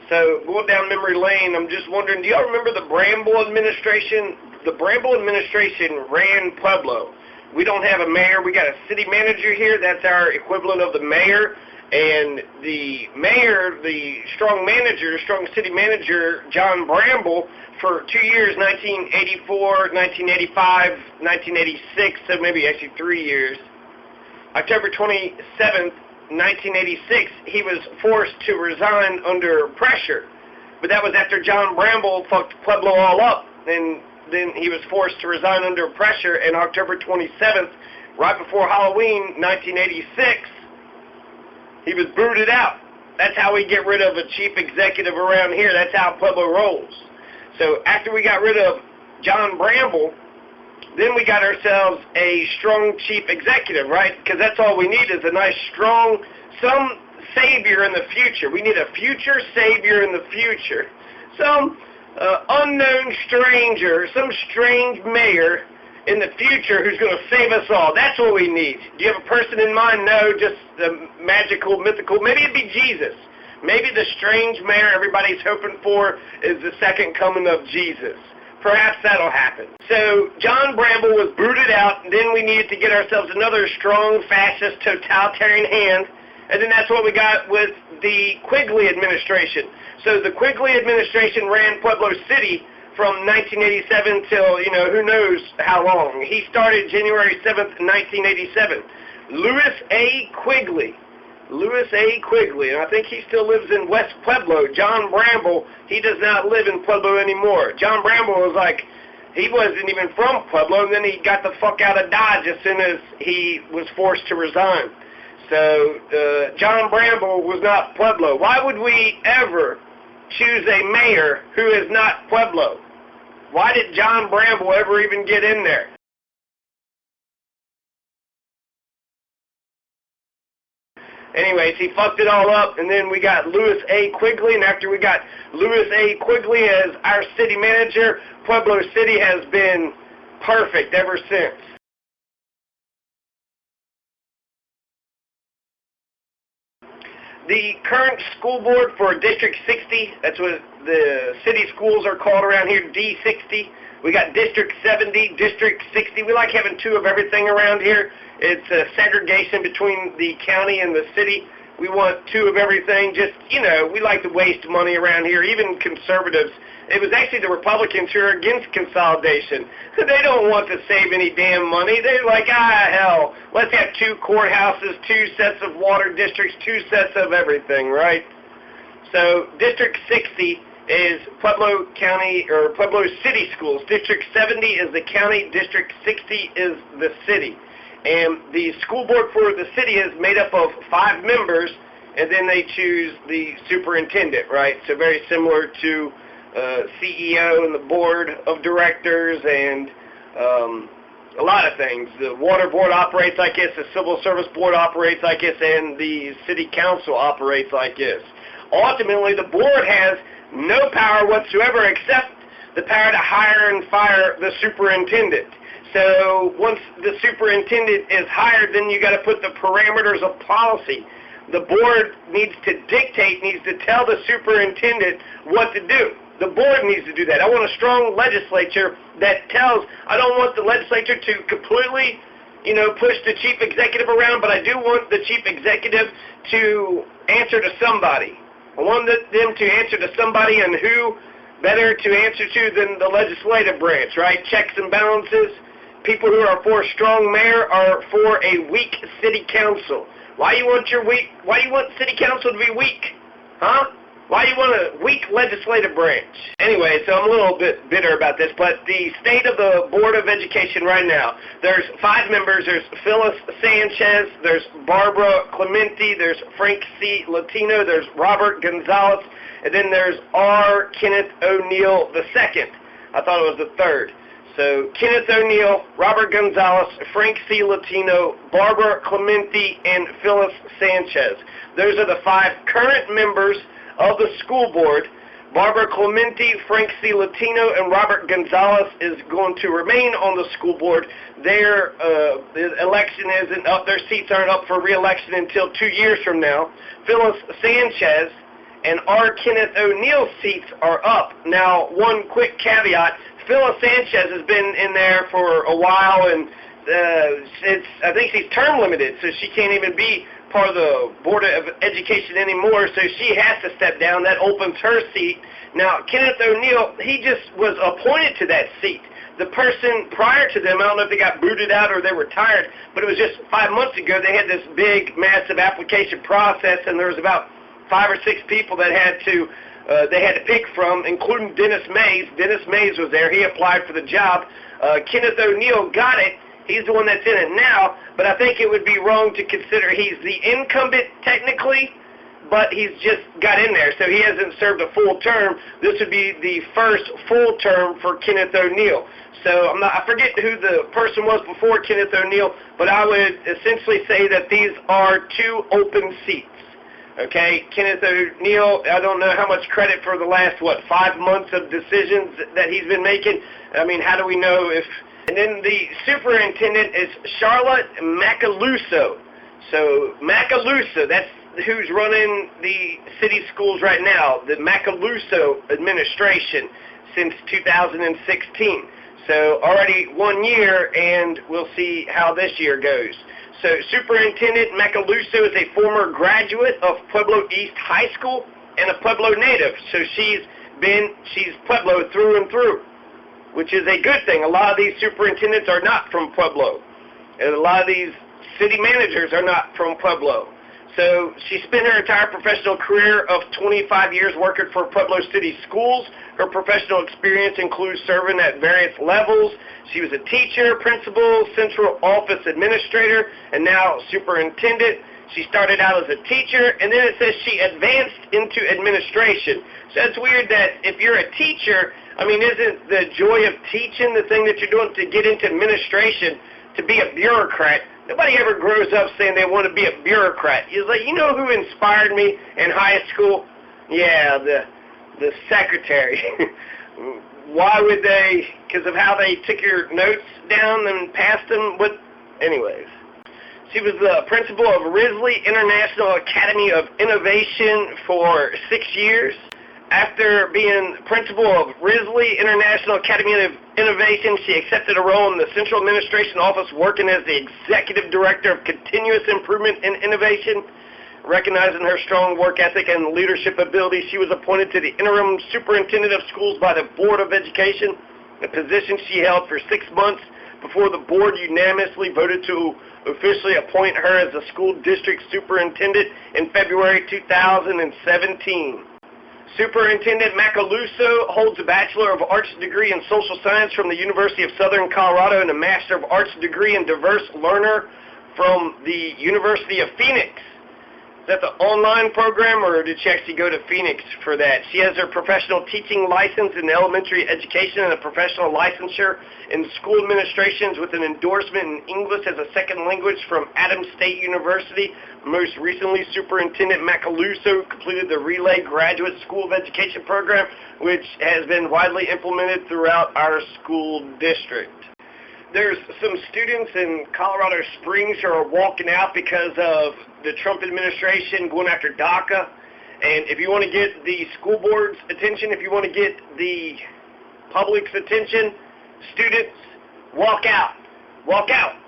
So going down memory lane, I'm just wondering, do y'all remember the Bramble administration? The Bramble administration ran Pueblo. We don't have a mayor. We got a city manager here. That's our equivalent of the mayor. And the mayor, the strong manager, strong city manager, John Bramble, for 2 years, 1984, 1985, 1986, so maybe actually 3 years. October 27th, 1986, he was forced to resign under pressure. But that was after John Bramble fucked Pueblo all up, and then he was forced to resign under pressure. And October 27th, right before Halloween, 1986, he was booted out. That's how we get rid of a chief executive around here. That's how Pueblo rolls. So after we got rid of John Bramble, then we got ourselves a strong chief executive, right? Because that's all we need is a nice, strong, some savior in the future. We need a future savior in the future. Some unknown stranger, some strange mayor in the future who's going to save us all. That's what we need. Do you have a person in mind? No, just magical, mythical. Maybe it'd be Jesus. Maybe the strange mayor everybody's hoping for is the second coming of Jesus. Perhaps that'll happen. So John Bramble was booted out, and then we needed to get ourselves another strong, fascist, totalitarian hand, and then that's what we got with the Quigley administration. So the Quigley administration ran Pueblo City from 1987 till, who knows how long. He started January 7th, 1987. Louis A. Quigley, and I think he still lives in West Pueblo. John Bramble, he does not live in Pueblo anymore. John Bramble was like, he wasn't even from Pueblo, and then he got the fuck out of Dodge as soon as he was forced to resign. So John Bramble was not Pueblo. Why would we ever choose a mayor who is not Pueblo? Why did John Bramble ever even get in there? Anyways, he fucked it all up, and then we got Louis A. Quigley, and after we got Louis A. Quigley as our city manager, Pueblo City has been perfect ever since. The current school board for District 60, that's what the city schools are called around here, D60. We got District 70, District 60. We like having two of everything around here. It's a segregation between the county and the city. We want two of everything. Just, we like to waste money around here, even conservatives. It was actually the Republicans who are against consolidation. They don't want to save any damn money. They're like, hell, let's have two courthouses, two sets of water districts, two sets of everything, right? So District 60 is Pueblo County, or Pueblo City Schools. District 70 is the county. District 60 is the city. And the school board for the city is made up of 5 members, and then they choose the superintendent, right? So very similar to CEO and the board of directors and a lot of things. The water board operates like this, the civil service board operates like this, and the city council operates like this. Ultimately, the board has no power whatsoever except the power to hire and fire the superintendent. So once the superintendent is hired, then you got to put the parameters of policy. The board needs to dictate, needs to tell the superintendent what to do. The board needs to do that. I want a strong legislature that tells, I don't want the legislature to completely, push the chief executive around, but I do want the chief executive to answer to somebody. I want them to answer to somebody, and who better to answer to than the legislative branch, right? Checks and balances. People who are for a strong mayor are for a weak city council. Why you want city council to be weak? Huh? Why do you want a weak legislative branch? Anyway, so I'm a little bit bitter about this, but the state of the Board of Education right now, there's 5 members. There's Phyllis Sanchez, there's Barbara Clemente, there's Frank C. Latino, there's Robert Gonzalez, and then there's R. Kenneth O'Neill II. I thought it was the 3rd. So Kenneth O'Neill, Robert Gonzalez, Frank C. Latino, Barbara Clemente, and Phyllis Sanchez. Those are the 5 current members of the school board. Barbara Clemente, Frank C. Latino, and Robert Gonzalez is going to remain on the school board. Their election isn't up. Their seats aren't up for re-election until 2 years from now. Phyllis Sanchez and our Kenneth O'Neill seats are up. Now, one quick caveat, Phyllis Sanchez has been in there for a while, and I think she's term limited, so she can't even be part of the Board of Education anymore, so she has to step down. That opens her seat. Now, Kenneth O'Neill, he just was appointed to that seat. The person prior to them, I don't know if they got booted out or they retired, but it was just 5 months ago they had this big, massive application process, and there was about 5 or 6 people that they had to pick from, including Dennis Maes. Dennis Maes was there. He applied for the job. Kenneth O'Neill got it. He's the one that's in it now, but I think it would be wrong to consider he's the incumbent technically, but he's just got in there, so he hasn't served a full term. This would be the first full term for Kenneth O'Neill. So I forget who the person was before Kenneth O'Neill, but I would essentially say that these are 2 open seats. Okay, Kenneth O'Neill, I don't know how much credit for the last, 5 months of decisions that he's been making. I mean, how do we know if... And then the superintendent is Charlotte Macaluso. So Macaluso, that's who's running the city schools right now, the Macaluso administration since 2016. So already 1 year, and we'll see how this year goes. So Superintendent Macaluso is a former graduate of Pueblo East High School and a Pueblo native. So she's Pueblo through and through, which is a good thing. A lot of these superintendents are not from Pueblo, and a lot of these city managers are not from Pueblo. So she spent her entire professional career of 25 years working for Pueblo City Schools. Her professional experience includes serving at various levels. She was a teacher, principal, central office administrator, and now superintendent. She started out as a teacher, and then it says she advanced into administration. So it's weird that if you're a teacher, I mean, isn't the joy of teaching the thing that you're doing to get into administration, to be a bureaucrat? Nobody ever grows up saying they want to be a bureaucrat. It's like, you know who inspired me in high school? Yeah, the secretary. Why would they? Because of how they took your notes down and passed them with... Anyways. She was the principal of Risley International Academy of Innovation for 6 years. After being principal of Risley International Academy of Innovation, she accepted a role in the Central Administration Office working as the Executive Director of Continuous Improvement and Innovation. Recognizing her strong work ethic and leadership ability, she was appointed to the Interim Superintendent of Schools by the Board of Education, a position she held for 6 months before the board unanimously voted to officially appoint her as the school district superintendent in February 2017. Superintendent Macaluso holds a Bachelor of Arts degree in Social Science from the University of Southern Colorado and a Master of Arts degree in Diverse Learner from the University of Phoenix. Is that the online program, or did she actually go to Phoenix for that? She has her professional teaching license in elementary education and a professional licensure in school administrations with an endorsement in English as a second language from Adams State University. Most recently, Superintendent Macaluso completed the Relay Graduate School of Education program, which has been widely implemented throughout our school district. There's some students in Colorado Springs who are walking out because of the Trump administration going after DACA. And if you want to get the school board's attention, if you want to get the public's attention, students, walk out. Walk out.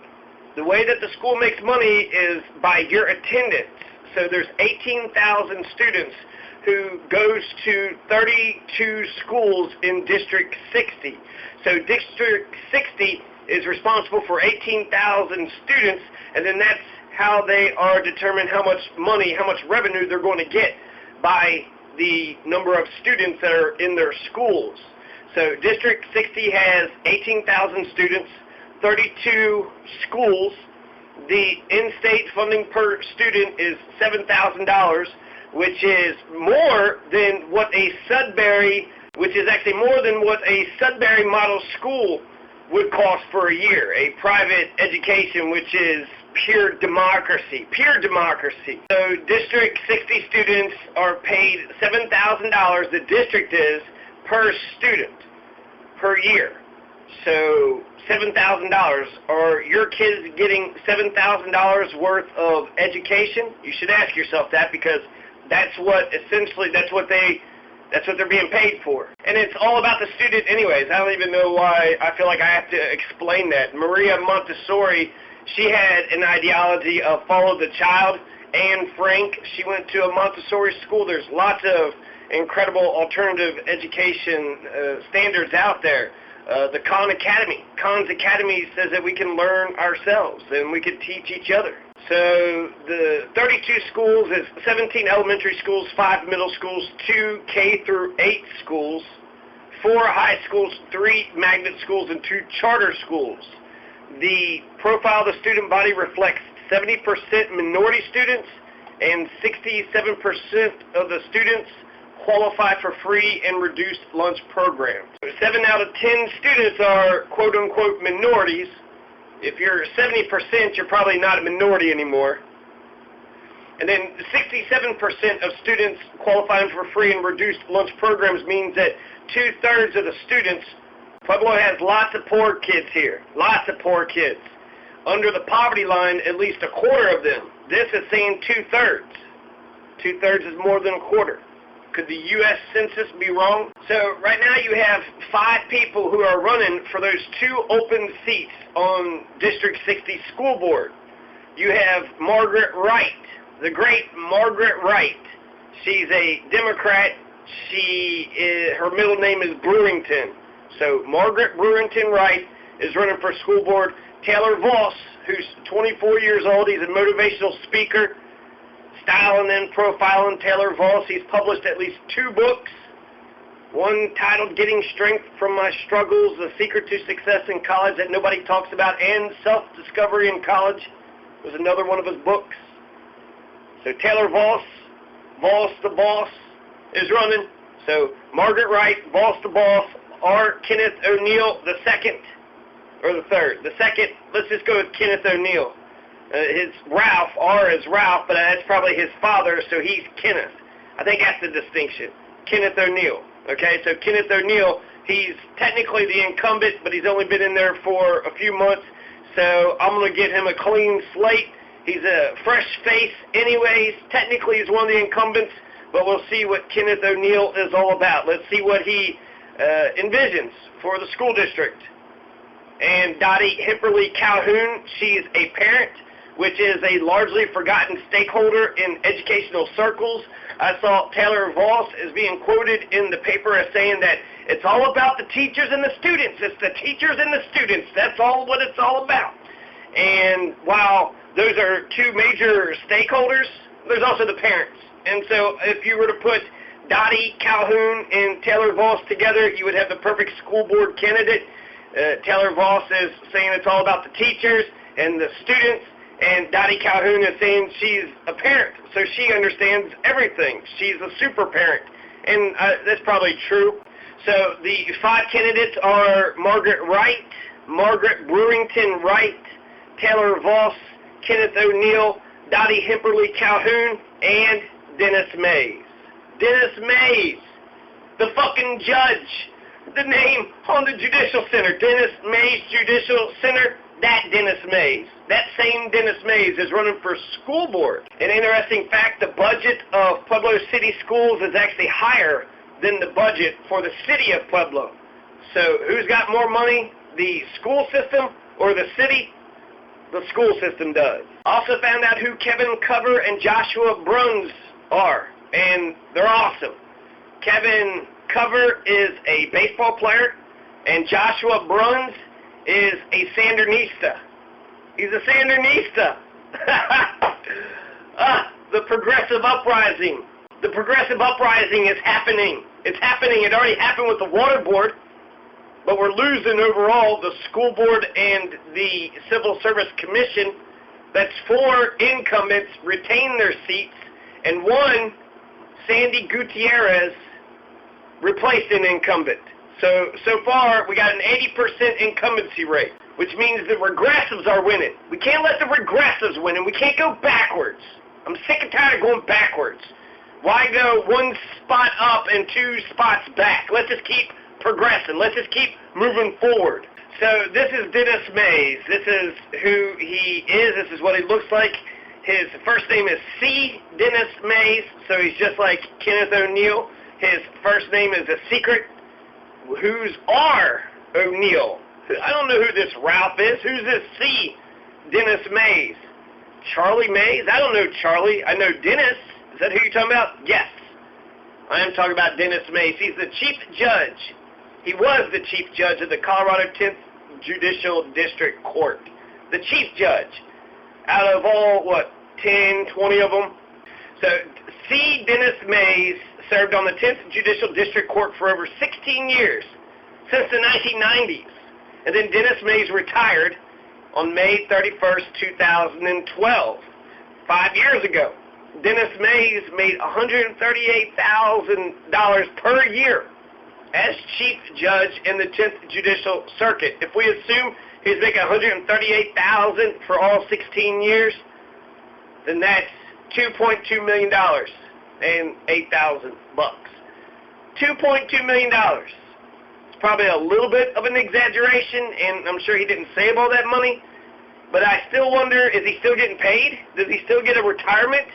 The way that the school makes money is by your attendance. So there's 18,000 students who goes to 32 schools in District 60. So District 60 is responsible for 18,000 students, and then that's how they are determined how much money, how much revenue they're going to get by the number of students that are in their schools. So District 60 has 18,000 students, 32 schools. The in-state funding per student is $7,000, which is more than what a Sudbury, which is actually more than what a Sudbury model school would cost for a year, a private education, which is pure democracy, pure democracy. So District 60 students are paid $7,000, the district is, per student, per year. So $7,000. Are your kids getting $7,000 worth of education? You should ask yourself that, because That's what they're being paid for. And it's all about the student anyways. I don't even know why I feel like I have to explain that. Maria Montessori, she had an ideology of follow the child. Anne Frank, she went to a Montessori school. There's lots of incredible alternative education standards out there. The Khan's Academy says that we can learn ourselves and we can teach each other. So the 32 schools is 17 elementary schools, 5 middle schools, 2 K through 8 schools, 4 high schools, 3 magnet schools, and 2 charter schools. The profile of the student body reflects 70% minority students, and 67% of the students qualify for free and reduced lunch programs. 7 out of 10 students are quote-unquote minorities. If you're 70%, you're probably not a minority anymore. And then 67% of students qualifying for free and reduced lunch programs means that 2/3 of the students, Pueblo has lots of poor kids here, lots of poor kids. Under the poverty line, at least a quarter of them. This is saying 2/3. 2/3 is more than a quarter. Could the U.S. Census be wrong? So right now you have 5 people who are running for those 2 open seats on District 60 School Board. You have Margaret Wright, the great Margaret Wright. She's a Democrat. Her middle name is Brewington. So Margaret Brewington Wright is running for school board. Taylor Voss, who's 24 years old, he's a motivational speaker. Styling and profiling Taylor Voss. He's published at least 2 books. One titled Getting Strength from My Struggles, The Secret to Success in College That Nobody Talks About, and Self-Discovery in College was another one of his books. So Taylor Voss, Voss the Boss, is running. So Margaret Wright, Voss the Boss, R. Kenneth O'Neill the second, or the third. The second, let's just go with Kenneth O'Neill. His Ralph, R is Ralph, but that's probably his father, so he's Kenneth. I think that's the distinction. Kenneth O'Neill. Okay, so Kenneth O'Neill, he's technically the incumbent, but he's only been in there for a few months, so I'm going to get him a clean slate. He's a fresh face anyways. Technically, he's one of the incumbents, but we'll see what Kenneth O'Neill is all about. Let's see what he envisions for the school district. And Dottie Hipperly Calhoun, she's a parent, which is a largely forgotten stakeholder in educational circles. I saw Taylor Voss is being quoted in the paper as saying that it's all about the teachers and the students. It's the teachers and the students. That's all what it's all about. And while those are 2 major stakeholders, there's also the parents. And so if you were to put Dottie Calhoun and Taylor Voss together, you would have the perfect school board candidate. Taylor Voss is saying it's all about the teachers and the students, and Dottie Calhoun is saying she's a parent, so she understands everything. She's a super parent, and that's probably true. So the 5 candidates are Margaret Wright, Margaret Brewington Wright, Taylor Voss, Kenneth O'Neill, Dottie Hipperly Calhoun, and Dennis Maes. Dennis Maes, the fucking judge. The name on the Judicial Center, Dennis Maes Judicial Center, that Dennis Maes. That same Dennis Maes is running for school board. An interesting fact, the budget of Pueblo City Schools is actually higher than the budget for the city of Pueblo. So who's got more money, the school system or the city? The school system does. Also found out who Kevin Cover and Joshua Bruns are, and they're awesome. Kevin Cover is a baseball player, and Joshua Bruns is a Sandinista. He's a Sandinista. The progressive uprising. The progressive uprising is happening. It's happening. It already happened with the water board, but we're losing overall the school board and the Civil Service Commission. That's 4 incumbents retain their seats, and 1, Sandy Gutierrez, replaced an incumbent. So far, we got an 80% incumbency rate, which means the regressives are winning. We can't let the regressives win, and we can't go backwards. I'm sick and tired of going backwards. Why go 1 spot up and 2 spots back? Let's just keep progressing. Let's just keep moving forward. So this is Dennis Maes. This is who he is. This is what he looks like. His first name is C. Dennis Maes, so he's just like Kenneth O'Neill. His first name is a secret. Who's R. O'Neill? I don't know who this Ralph is. Who's this C. Dennis Maes? Charlie Maes? I don't know Charlie. I know Dennis. Is that who you're talking about? Yes. I am talking about Dennis Maes. He's the chief judge. He was the chief judge of the Colorado 10th Judicial District Court. The chief judge. Out of all, 10, 20 of them? So, C. Dennis Maes served on the 10th Judicial District Court for over 16 years, since the 1990s. And then Dennis Maes retired on May 31st, 2012, 5 years ago. Dennis Maes made $138,000 per year as chief judge in the 10th Judicial Circuit. If we assume he's making $138,000 for all 16 years, then that's $2.2 million and $8,000 bucks. $2.2 million. It's probably a little bit of an exaggeration, and I'm sure he didn't save all that money, but I still wonder, is he still getting paid? Does he still get a retirement?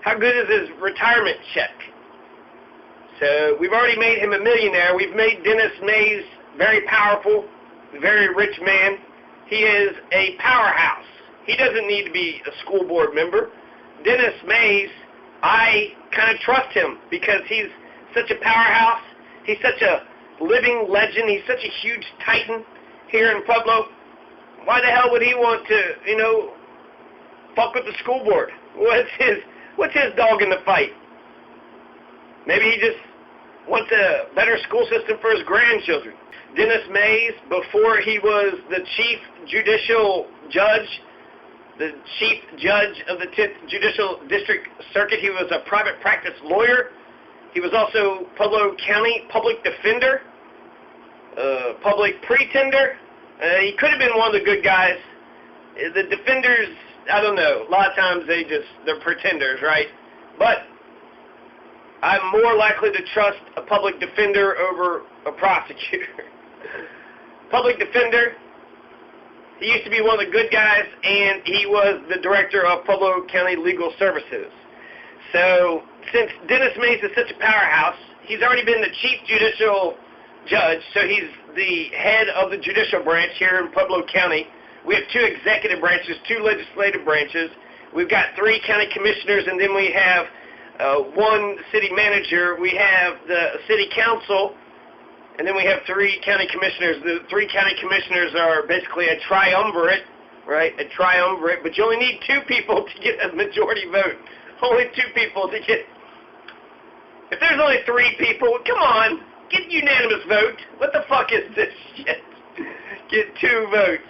How good is his retirement check? So we've already made him a millionaire. We've made Dennis Maes very powerful, very rich man. He is a powerhouse. He doesn't need to be a school board member. Dennis Maes, I kind of trust him because he's such a powerhouse. He's such a living legend. He's such a huge titan here in Pueblo. Why the hell would he want to, fuck with the school board? What's his dog in the fight? Maybe he just wants a better school system for his grandchildren. Dennis Maes, before he was the chief judicial judge, the chief judge of the 10th Judicial District Circuit, he was a private practice lawyer. He was also Pueblo County public defender, public pretender. He could have been one of the good guys. The defenders, I don't know. A lot of times they're pretenders, right? But I'm more likely to trust a public defender over a prosecutor. Public defender, he used to be one of the good guys, and he was the director of Pueblo County Legal Services. So, since Dennis Maes is such a powerhouse, he's already been the chief judicial judge, so he's the head of the judicial branch here in Pueblo County. We have 2 executive branches, 2 legislative branches. We've got 3 county commissioners, and then we have 1 city manager. We have the city council, and then we have 3 county commissioners. The 3 county commissioners are basically a triumvirate, right? A triumvirate, but you only need 2 people to get a majority vote. Only 2 people to get... If there's only 3 people, come on, get unanimous vote. What the fuck is this shit? Get 2 votes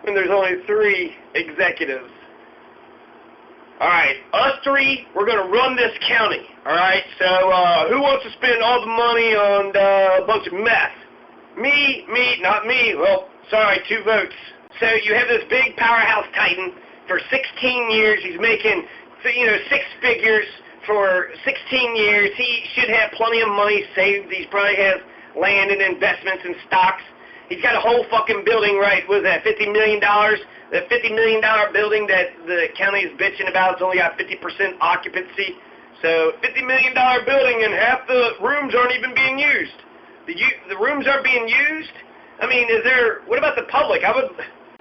when there's only 3 executives. Alright, us 3, we're going to run this county. Alright, so who wants to spend all the money on a bunch of meth? Me, not me. Well, sorry, 2 votes. So you have this big powerhouse titan for 16 years. He's making, 6 figures for 16 years. He should have plenty of money saved. He probably has land and investments and stocks. He's got a whole fucking building, right? What is that, $50 million? The $50 million building that the county is bitching about has only got 50% occupancy. So $50 million building and half the rooms aren't even being used. The rooms aren't being used? I mean, what about the public?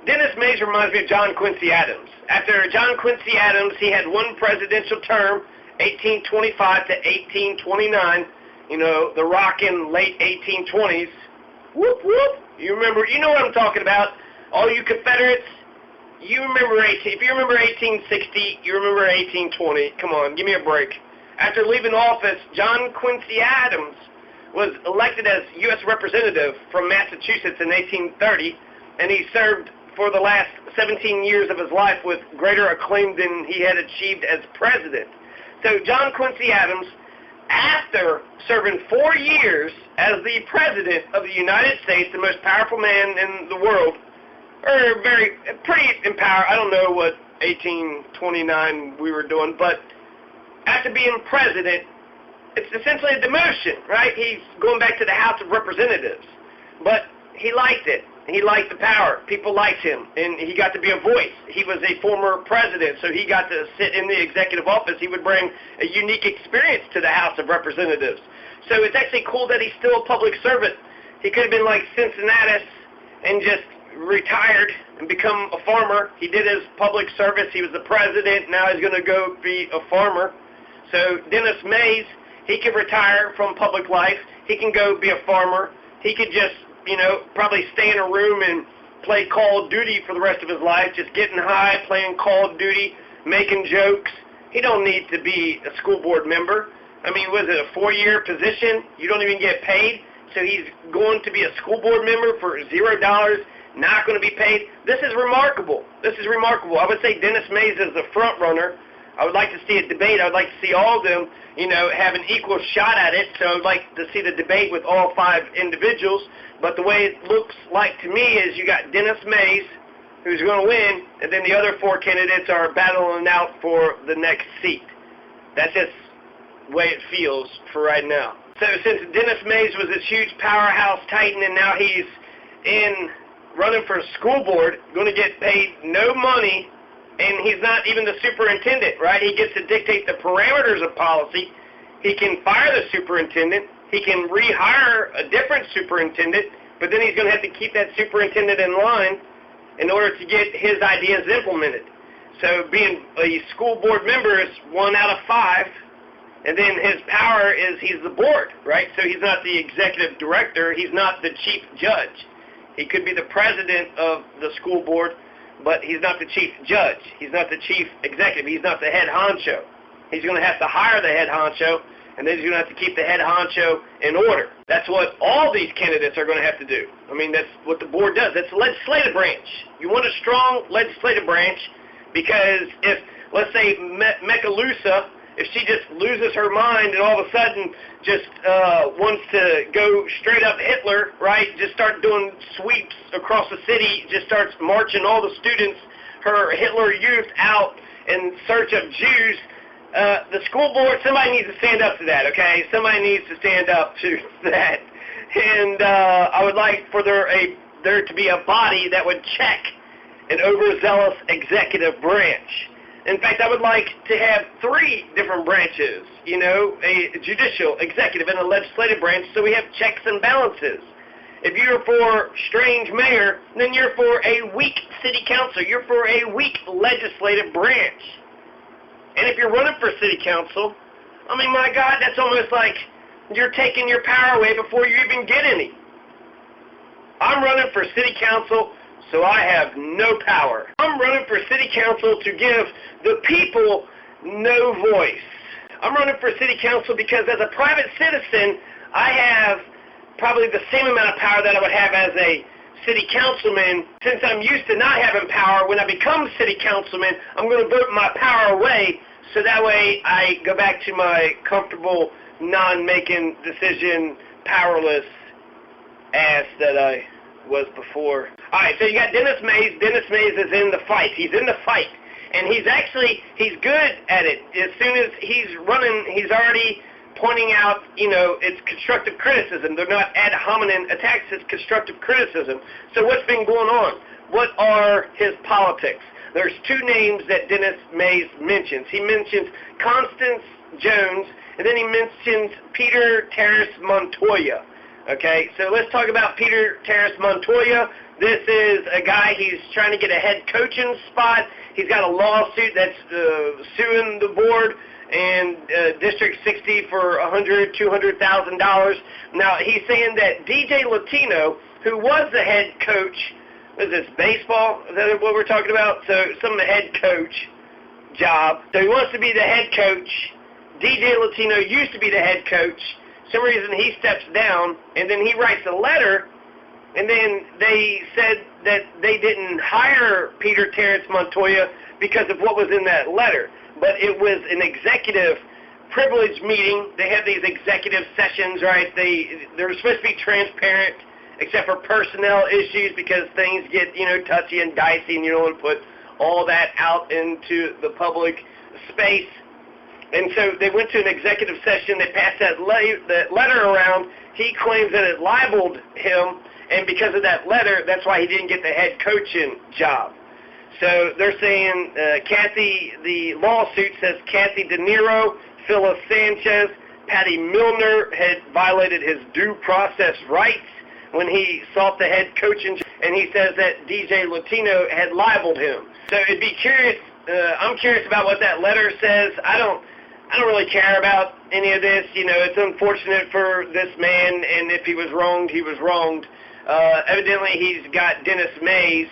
Dennis Maes reminds me of John Quincy Adams. After John Quincy Adams, he had 1 presidential term, 1825 to 1829, the rockin' late 1820s. Whoop, whoop. You know what I'm talking about. All you Confederates, if you remember 1860, you remember 1820. Come on, give me a break. After leaving office, John Quincy Adams was elected as U.S. Representative from Massachusetts in 1830, and he served for the last 17 years of his life with greater acclaim than he had achieved as president. So John Quincy Adams, after serving 4 years as the President of the United States, the most powerful man in the world, or pretty empowered, I don't know what 1829 we were doing, but after being President, it's essentially a demotion, right? He's going back to the House of Representatives. But he liked it. He liked the power. People liked him, and he got to be a voice. He was a former president, so he got to sit in the executive office. He would bring a unique experience to the House of Representatives. So it's actually cool that he's still a public servant. He could have been like Cincinnatus and just retired and become a farmer. He did his public service. He was the president. Now he's going to go be a farmer. So Dennis Maes, he could retire from public life. He can go be a farmer. He could just, probably stay in a room and play Call of Duty for the rest of his life, just getting high, playing Call of Duty, making jokes. He don't need to be a school board member. I mean, was it a 4-year position? You don't even get paid. So he's going to be a school board member for $0, not going to be paid. This is remarkable. This is remarkable. I would say Dennis Maes is the front runner. I would like to see a debate. I would like to see all of them, have an equal shot at it. So I would like to see the debate with all 5 individuals. But the way it looks like to me is you got Dennis Maes, who's going to win, and then the other 4 candidates are battling out for the next seat. That's just the way it feels for right now. So since Dennis Maes was this huge powerhouse titan, and now he's running for school board, going to get paid no money, and he's not even the superintendent, right? He gets to dictate the parameters of policy. He can fire the superintendent. He can rehire a different superintendent, but then he's going to have to keep that superintendent in line in order to get his ideas implemented. So being a school board member is 1 out of 5, and then his power is he's the board, right? So he's not the executive director. He's not the chief judge. He could be the president of the school board, but he's not the chief judge. He's not the chief executive. He's not the head honcho. He's going to have to hire the head honcho, and then he's going to have to keep the head honcho in order. That's what all these candidates are going to have to do. I mean, that's what the board does. It's a legislative branch. You want a strong legislative branch because if, let's say, Mekalusa, if she just loses her mind and all of a sudden just wants to go straight up Hitler, right, just start doing sweeps across the city, just starts marching all the students, her Hitler youth out in search of Jews, the school board, somebody needs to stand up to that, okay? Somebody needs to stand up to that. And I would like for there to be a body that would check an overzealous executive branch. In fact, I would like to have 3 different branches, a judicial, executive, and a legislative branch, so we have checks and balances. If you're for strange mayor, then you're for a weak city council. You're for a weak legislative branch. And if you're running for city council, I mean, my God, that's almost like you're taking your power away before you even get any. I'm running for city council, so I have no power. I'm running for city council to give the people no voice. I'm running for city council because as a private citizen, I have probably the same amount of power that I would have as a city councilman. Since I'm used to not having power, when I become city councilman, I'm going to vote my power away, so that way I go back to my comfortable, non-making decision, powerless ass that I was before. All right, so you got Dennis Maes. Dennis Maes is in the fight. He's in the fight. And he's good at it. As soon as he's running, he's already pointing out, it's constructive criticism. They're not ad hominem attacks, it's constructive criticism. So what's been going on? What are his politics? There's 2 names that Dennis Maes mentions. He mentions Constance Jones, and then he mentions Peter Terrace Montoya. Okay, so let's talk about Peter Terrace Montoya. This is a guy, he's trying to get a head coaching spot. He's got a lawsuit that's suing the board and District 60 for $100,000, $200,000. Now, he's saying that DJ Latino, who was the head coach, is this baseball? Is that what we're talking about? So, some head coach job. So, he wants to be the head coach. DJ Latino used to be the head coach. Some reason he steps down, and then he writes a letter, and then they said that they didn't hire Peter Terrace Montoya because of what was in that letter. But it was an executive privilege meeting. They have these executive sessions, right? They're supposed to be transparent, except for personnel issues, because things get, touchy and dicey, and you don't want to put all that out into the public space. And so they went to an executive session. They passed that letter around. He claims that it libeled him, and because of that letter, that's why he didn't get the head coaching job. So they're saying the lawsuit says Kathy De Niro, Phyllis Sanchez, Patty Milner had violated his due process rights when he sought the head coaching, and he says that DJ Latino had libeled him. So it'd be curious. I'm curious about what that letter says. I don't really care about any of this. You know, it's unfortunate for this man, and if he was wronged, he was wronged. Evidently, he's got Dennis Maes'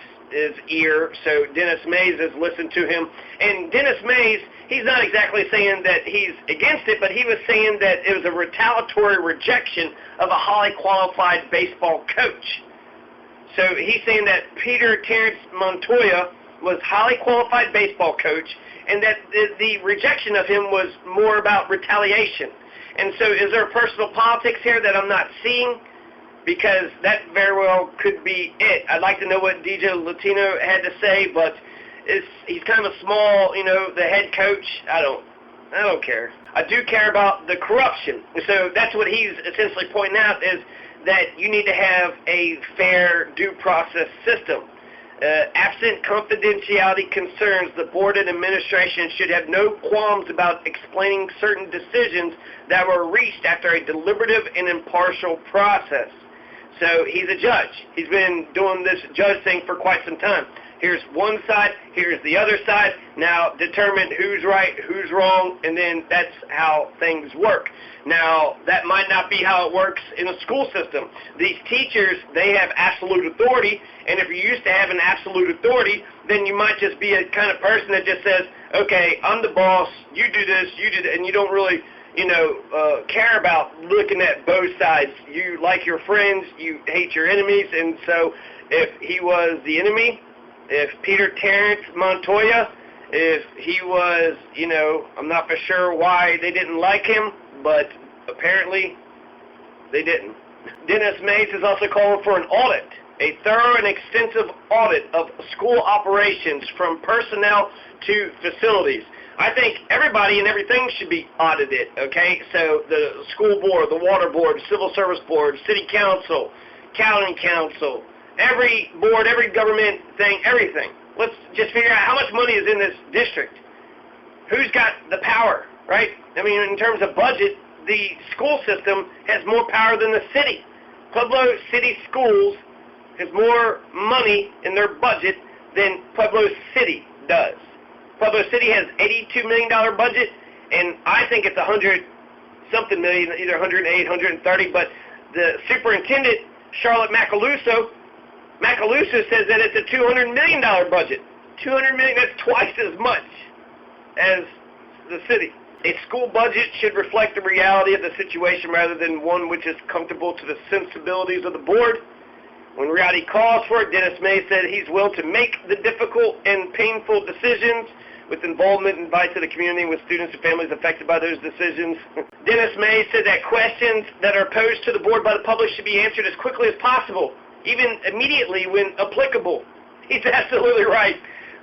ear, so Dennis Maes has listened to him. And Dennis Maes, he's not exactly saying that he's against it, but he was saying that it was a retaliatory rejection of a highly qualified baseball coach. So he's saying that Peter Terrence Montoya was highly qualified baseball coach, and that the rejection of him was more about retaliation. And so is there personal politics here that I'm not seeing? Because that very well could be it. I'd like to know what DJ Latino had to say, but he's kind of a small, you know, the head coach. I don't care. I do care about the corruption. So that's what he's essentially pointing out, is that you need to have a fair due process system. Absent confidentiality concerns, the board and administration should have no qualms about explaining certain decisions that were reached after a deliberative and impartial process. So he's a judge. He's been doing this judge thing for quite some time. Here's one side, here's the other side. Now determine who's right, who's wrong, and then that's how things work. Now, that might not be how it works in a school system. These teachers, they have absolute authority, and if you're used to having absolute authority, then you might just be a kind of person that just says, okay, I'm the boss, you do this, you do that, and you don't really, care about looking at both sides. You like your friends, you hate your enemies, and so if he was the enemy, if Peter Terrence Montoya, if he was, I'm not for sure why they didn't like him, but apparently they didn't. Dennis Maes is also calling for an audit, a thorough and extensive audit of school operations from personnel to facilities. I think everybody and everything should be audited, okay? So the school board, the water board, civil service board, city council, county council, every board, every government thing, everything. Let's just figure out how much money is in this district. Who's got the power, right? I mean, in terms of budget, the school system has more power than the city. Pueblo City Schools has more money in their budget than Pueblo City does. Pueblo City has $82 million budget, and I think it's 100-something million, either 108, 130, but the superintendent, Charlotte Macaluso says that it's a $200 million budget. $200 million, that's twice as much as the city. A school budget should reflect the reality of the situation rather than one which is comfortable to the sensibilities of the board. When reality calls for it, Dennis Maes said he's willing to make the difficult and painful decisions with involvement and advice to the community with students and families affected by those decisions. Dennis Maes said that questions that are posed to the board by the public should be answered as quickly as possible, even immediately when applicable. He's absolutely right.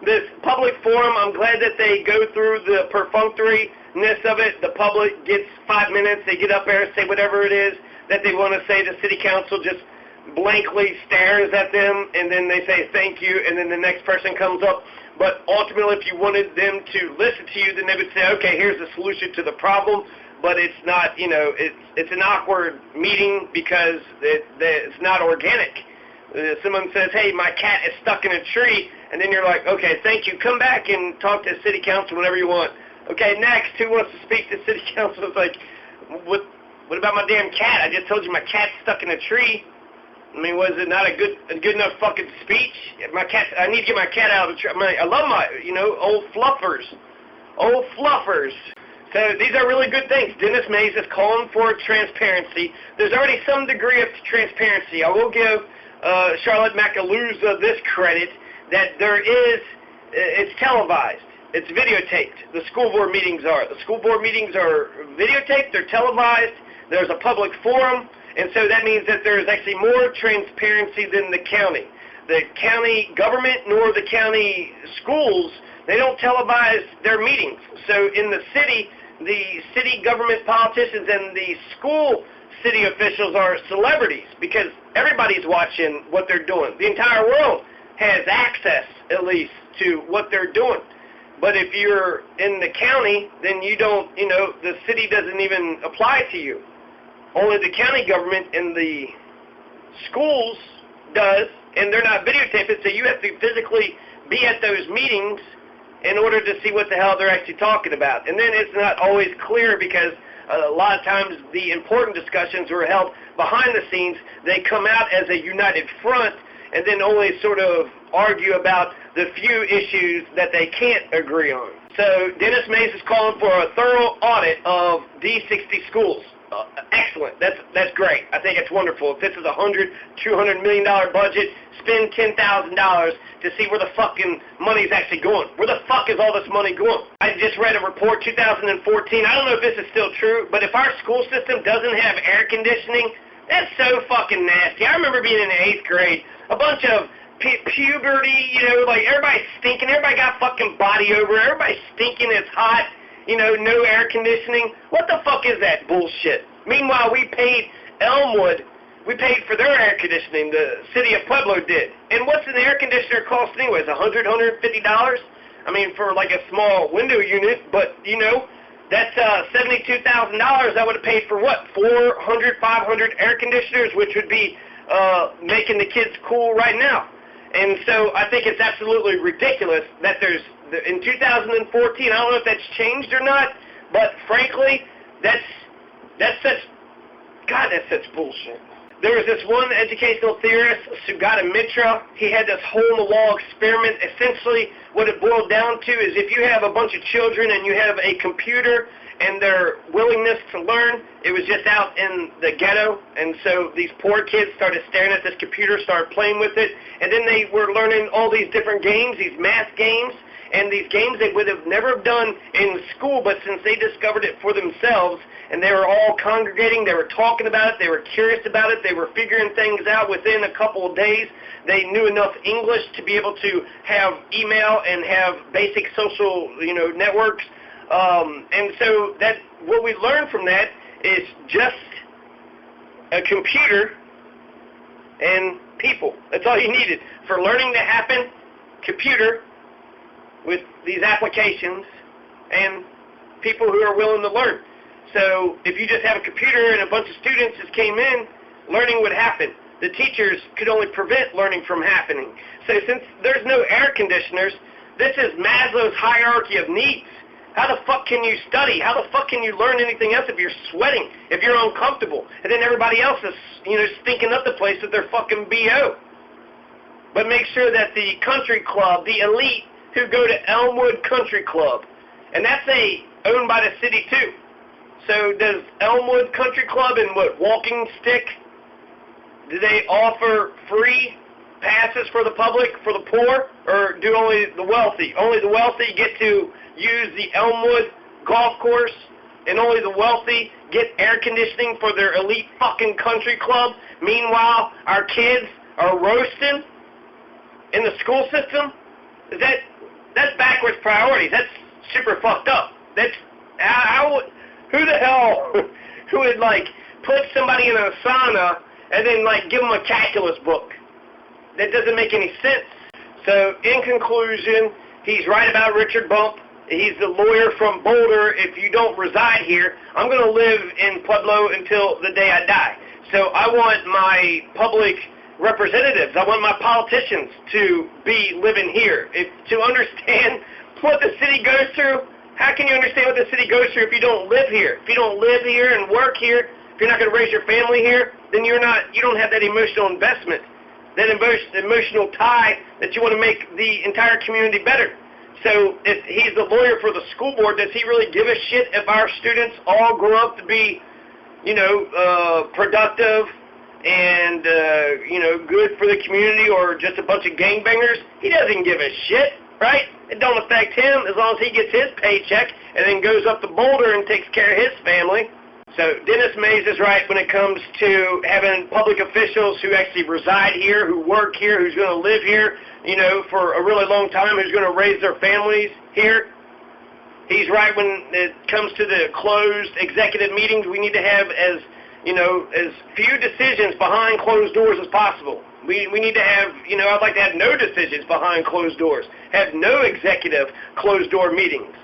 This public forum, I'm glad that they go through the perfunctoriness of it. The public gets 5 minutes. They get up there and say whatever it is that they want to say. The city council just blankly stares at them, and then they say thank you, and then the next person comes up. But ultimately, if you wanted them to listen to you, then they would say, okay, here's the solution to the problem. But it's not, it's an awkward meeting because it's not organic. Someone says, hey, my cat is stuck in a tree, and then you're like, okay, thank you. Come back and talk to city council whenever you want. Okay, next, who wants to speak to city council? It's like, what about my damn cat? I just told you my cat's stuck in a tree. I mean, was it not a good enough fucking speech? I need to get my cat out of the tree. I love my, old fluffers. Old fluffers. So these are really good things. Dennis Maes is calling for transparency. There's already some degree of transparency. I will give Charlotte Macaluso this credit that it's televised. It's videotaped. The school board meetings are. The school board meetings are videotaped. They're televised. There's a public forum. And so that means that there is actually more transparency than the county. The county government nor the county schools, they don't televise their meetings. So in the city government politicians and the school city officials are celebrities because everybody's watching what they're doing. The entire world has access, at least, to what they're doing. But if you're in the county, then you don't, the city doesn't even apply to you. Only the county government and the schools does, and they're not videotaping, so you have to physically be at those meetings in order to see what the hell they're actually talking about. And then it's not always clear because a lot of times the important discussions are held behind the scenes. They come out as a united front and then only sort of argue about the few issues that they can't agree on. So Dennis Maes is calling for a thorough audit of D60 schools. Excellent. That's great. I think it's wonderful. If this is a $100, $200 million budget, spend $10,000 to see where the fucking money's actually going. Where the fuck is all this money going? I just read a report, 2014. I don't know if this is still true, but if our school system doesn't have air conditioning, that's so fucking nasty. I remember being in the 8th grade, a bunch of puberty, like everybody's stinking, everybody got fucking body odor, everybody's stinking, it's hot, no air conditioning. What the fuck is that bullshit? Meanwhile, we paid Elmwood, we paid for their air conditioning, the city of Pueblo did. And what's an air conditioner cost anyways, $100, $150? I mean, for like a small window unit, but, that's $72,000 I would have paid for what? 400, 500 air conditioners, which would be making the kids cool right now. And so I think it's absolutely ridiculous that in 2014, I don't know if that's changed or not, but frankly, that's such bullshit. There was this one educational theorist, Sugata Mitra. He had this hole-in-the-wall experiment. Essentially, what it boiled down to is if you have a bunch of children and you have a computer and their willingness to learn, it was just out in the ghetto, and so these poor kids started staring at this computer, started playing with it, and then they were learning all these different games, these math games, and these games they would have never done in school, but since they discovered it for themselves, and they were all congregating, they were talking about it, they were curious about it, they were figuring things out within a couple of days. They knew enough English to be able to have email and have basic social, networks. And so that what we learned from that is just a computer and people. That's all you needed. For learning to happen, computer with these applications and people who are willing to learn. So if you just have a computer and a bunch of students just came in, learning would happen. The teachers could only prevent learning from happening. So since there's no air conditioners, this is Maslow's hierarchy of needs. How the fuck can you study? How the fuck can you learn anything else if you're sweating, if you're uncomfortable? And then everybody else is, stinking up the place with their fucking BO. But make sure that the country club, the elite who go to Elmwood Country Club, and that's owned by the city too. So does Elmwood Country Club and Walking Stick, do they offer free passes for the public, for the poor, or do only the wealthy? Only the wealthy get to use the Elmwood golf course, and only the wealthy get air conditioning for their elite fucking country club. Meanwhile, our kids are roasting in the school system. That's backwards priorities. That's super fucked up. Who the hell who would put somebody in a sauna and then give them a calculus book? That doesn't make any sense. So in conclusion, he's right about Richard Bump. He's the lawyer from Boulder. If you don't reside here, I'm going to live in Pueblo until the day I die. So I want my public representatives, I want my politicians to be living here. To understand what the city goes through, how can you understand what the city goes through if you don't live here? If you don't live here and work here, if you're not going to raise your family here, then you don't have that emotional investment, that emotional tie that you want to make the entire community better. So if he's the lawyer for the school board, does he really give a shit if our students all grow up to be, productive and, good for the community, or just a bunch of gangbangers? He doesn't give a shit, right? It don't affect him as long as he gets his paycheck and then goes up to Boulder and takes care of his family. So Dennis Maes is right when it comes to having public officials who actually reside here, who work here, who's going to live here, for a really long time, who's going to raise their families here. He's right when it comes to the closed executive meetings we need to have as as few decisions behind closed doors as possible. We need to have, I'd like to have no decisions behind closed doors, have no executive closed door meetings.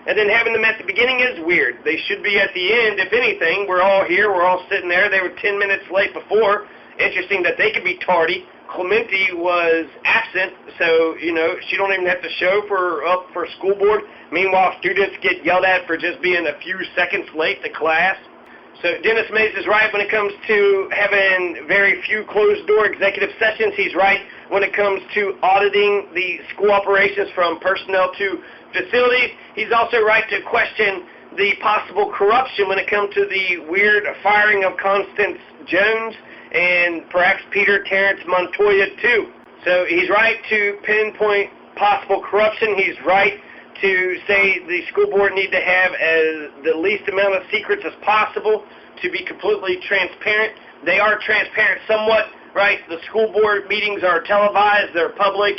And then having them at the beginning is weird. They should be at the end. If anything, we're all here, we're all sitting there. They were 10 minutes late before. Interesting that they could be tardy. Clemente was absent, so, she don't even have to show up for school board. Meanwhile, students get yelled at for just being a few seconds late to class. So Dennis Maes is right when it comes to having very few closed-door executive sessions. He's right when it comes to auditing the school operations from personnel to facilities. He's also right to question the possible corruption when it comes to the weird firing of Constance Jones and perhaps Peter Terrence Montoya too. So he's right to pinpoint possible corruption. He's right to say the school board need to have the least amount of secrets as possible to be completely transparent. They are transparent somewhat, right? The school board meetings are televised, they're public,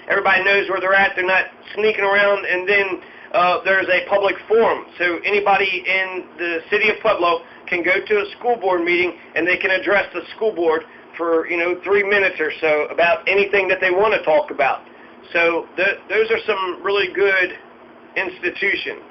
everybody knows where they're at, they're not sneaking around, and then there's a public forum. So anybody in the city of Pueblo can go to a school board meeting and they can address the school board for 3 minutes or so about anything that they want to talk about. So those are some really good institutions.